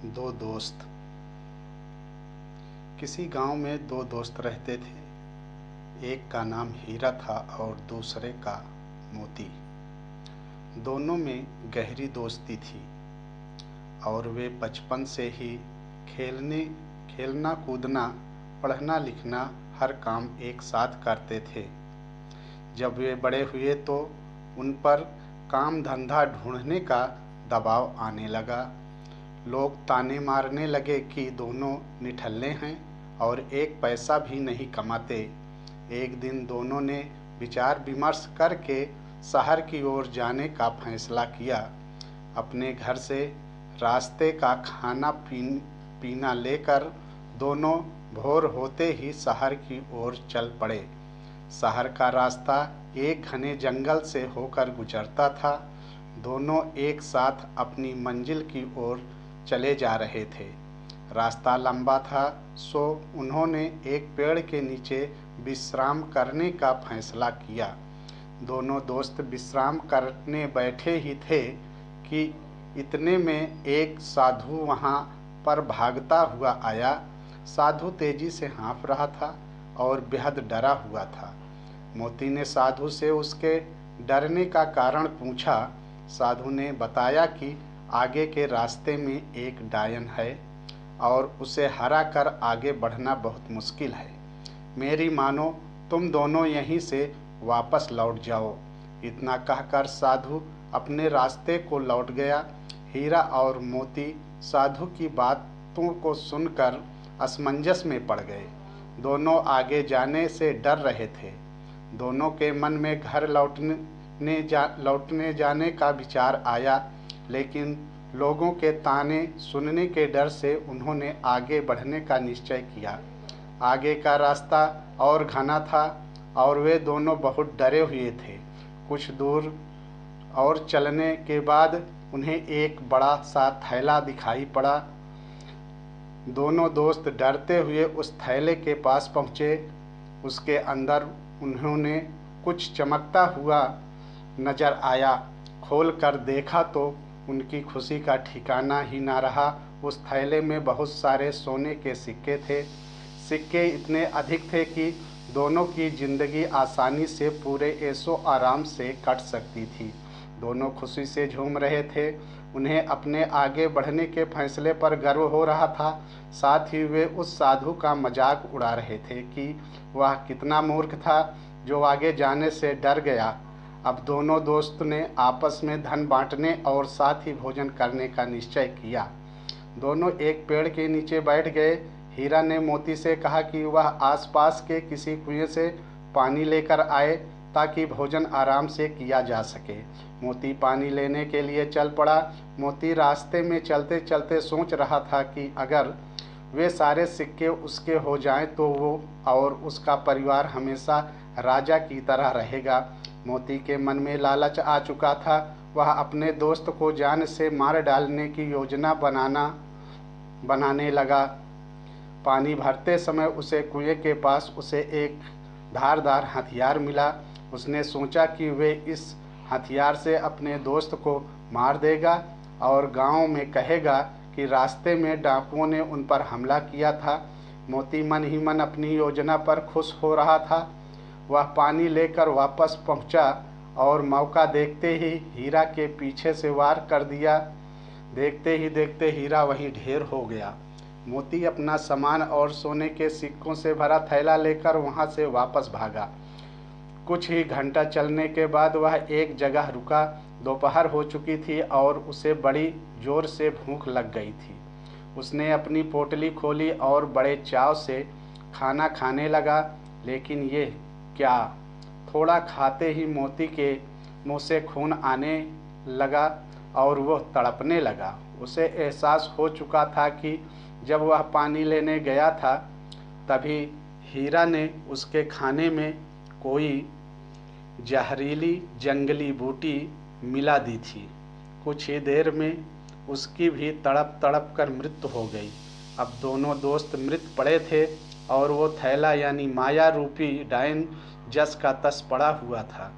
दो दोस्त। किसी गांव में दो दोस्त रहते थे। एक का नाम हीरा था और दूसरे का मोती। दोनों में गहरी दोस्ती थी और वे बचपन से ही खेलना कूदना, पढ़ना लिखना हर काम एक साथ करते थे। जब वे बड़े हुए तो उन पर काम धंधा ढूंढने का दबाव आने लगा। लोग ताने मारने लगे कि दोनों निठल्ले हैं और एक पैसा भी नहीं कमाते। एक दिन दोनों ने विचार विमर्श करके शहर की ओर जाने का फैसला किया। अपने घर से रास्ते का खाना पीना लेकर दोनों भोर होते ही शहर की ओर चल पड़े। शहर का रास्ता एक घने जंगल से होकर गुजरता था। दोनों एक साथ अपनी मंजिल की ओर चले जा रहे थे। रास्ता लंबा था, सो उन्होंने एक पेड़ के नीचे विश्राम करने का फैसला किया। दोनों दोस्त विश्राम करने बैठे ही थे कि इतने में एक साधु वहां पर भागता हुआ आया। साधु तेजी से हाँफ रहा था और बेहद डरा हुआ था। मोती ने साधु से उसके डरने का कारण पूछा। साधु ने बताया कि आगे के रास्ते में एक डायन है और उसे हरा कर आगे बढ़ना बहुत मुश्किल है। मेरी मानो तुम दोनों यहीं से वापस लौट जाओ। इतना कहकर साधु अपने रास्ते को लौट गया। हीरा और मोती साधु की बातों को सुनकर असमंजस में पड़ गए। दोनों आगे जाने से डर रहे थे। दोनों के मन में घर लौटने जाने का विचार आया, लेकिन लोगों के ताने सुनने के डर से उन्होंने आगे बढ़ने का निश्चय किया। आगे का रास्ता और घना था और वे दोनों बहुत डरे हुए थे। कुछ दूर और चलने के बाद उन्हें एक बड़ा सा थैला दिखाई पड़ा। दोनों दोस्त डरते हुए उस थैले के पास पहुँचे। उसके अंदर उन्होंने कुछ चमकता हुआ नजर आया। खोल कर देखा तो उनकी खुशी का ठिकाना ही ना रहा। उस थैले में बहुत सारे सोने के सिक्के थे। सिक्के इतने अधिक थे कि दोनों की जिंदगी आसानी से पूरे ऐशो आराम से कट सकती थी। दोनों खुशी से झूम रहे थे। उन्हें अपने आगे बढ़ने के फैसले पर गर्व हो रहा था। साथ ही वे उस साधु का मजाक उड़ा रहे थे कि वह कितना मूर्ख था जो आगे जाने से डर गया। अब दोनों दोस्त ने आपस में धन बांटने और साथ ही भोजन करने का निश्चय किया। दोनों एक पेड़ के नीचे बैठ गए। हीरा ने मोती से कहा कि वह आसपास के किसी कुएं से पानी लेकर आए ताकि भोजन आराम से किया जा सके। मोती पानी लेने के लिए चल पड़ा। मोती रास्ते में चलते चलते सोच रहा था कि अगर वे सारे सिक्के उसके हो जाएं तो वो और उसका परिवार हमेशा राजा की तरह रहेगा। मोती के मन में लालच आ चुका था। वह अपने दोस्त को जान से मार डालने की योजना बनाने लगा। पानी भरते समय उसे कुएं के पास उसे एक धारदार हथियार मिला। उसने सोचा कि वे इस हथियार से अपने दोस्त को मार देगा और गांव में कहेगा कि रास्ते में डाकुओं ने उन पर हमला किया था। मोती मन ही मन अपनी योजना पर खुश हो रहा था। वह पानी लेकर वापस पहुंचा और मौका देखते ही हीरा के पीछे से वार कर दिया। देखते ही देखते हीरा वहीं ढेर हो गया। मोती अपना सामान और सोने के सिक्कों से भरा थैला लेकर वहां से वापस भागा। कुछ ही घंटा चलने के बाद वह एक जगह रुका। दोपहर हो चुकी थी और उसे बड़ी जोर से भूख लग गई थी। उसने अपनी पोटली खोली और बड़े चाव से खाना खाने लगा, लेकिन ये क्या, थोड़ा खाते ही मोती के मुंह से खून आने लगा और वह तड़पने लगा। उसे एहसास हो चुका था कि जब वह पानी लेने गया था तभी हीरा ने उसके खाने में कोई जहरीली जंगली बूटी मिला दी थी। कुछ ही देर में उसकी भी तड़प तड़प कर मृत्यु हो गई। अब दोनों दोस्त मृत पड़े थे और वो थैला यानी माया रूपी डायन जस का तस पड़ा हुआ था।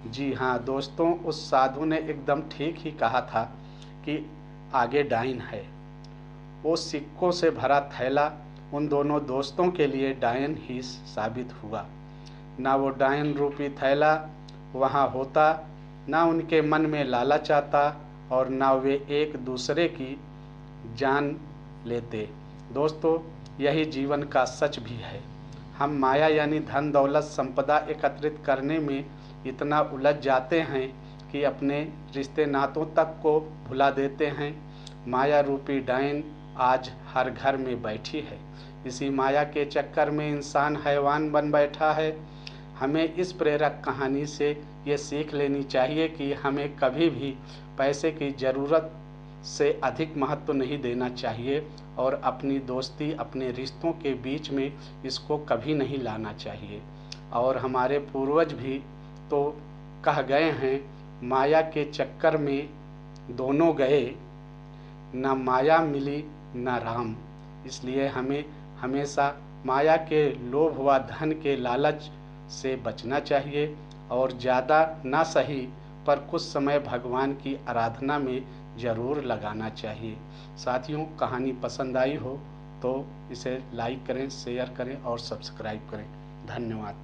जी हाँ दोस्तों, उस साधु ने एकदम ठीक ही कहा था कि आगे डायन है। वो सिक्कों से भरा थैला उन दोनों दोस्तों के लिए डायन ही साबित हुआ। ना वो डायन रूपी थैला वहाँ होता, ना उनके मन में लालच आता और ना वे एक दूसरे की जान लेते। दोस्तों, यही जीवन का सच भी है। हम माया यानी धन दौलत संपदा एकत्रित करने में इतना उलझ जाते हैं कि अपने रिश्ते नातों तक को भुला देते हैं। माया रूपी डायन आज हर घर में बैठी है। इसी माया के चक्कर में इंसान हैवान बन बैठा है। हमें इस प्रेरक कहानी से ये सीख लेनी चाहिए कि हमें कभी भी पैसे की ज़रूरत से अधिक महत्व नहीं देना चाहिए और अपनी दोस्ती, अपने रिश्तों के बीच में इसको कभी नहीं लाना चाहिए। और हमारे पूर्वज भी तो कह गए हैं, माया के चक्कर में दोनों गए, न माया मिली न राम। इसलिए हमें हमेशा माया के लोभ व धन के लालच से बचना चाहिए और ज़्यादा ना सही पर कुछ समय भगवान की आराधना में ज़रूर लगाना चाहिए। साथियों, कहानी पसंद आई हो तो इसे लाइक करें, शेयर करें और सब्सक्राइब करें। धन्यवाद।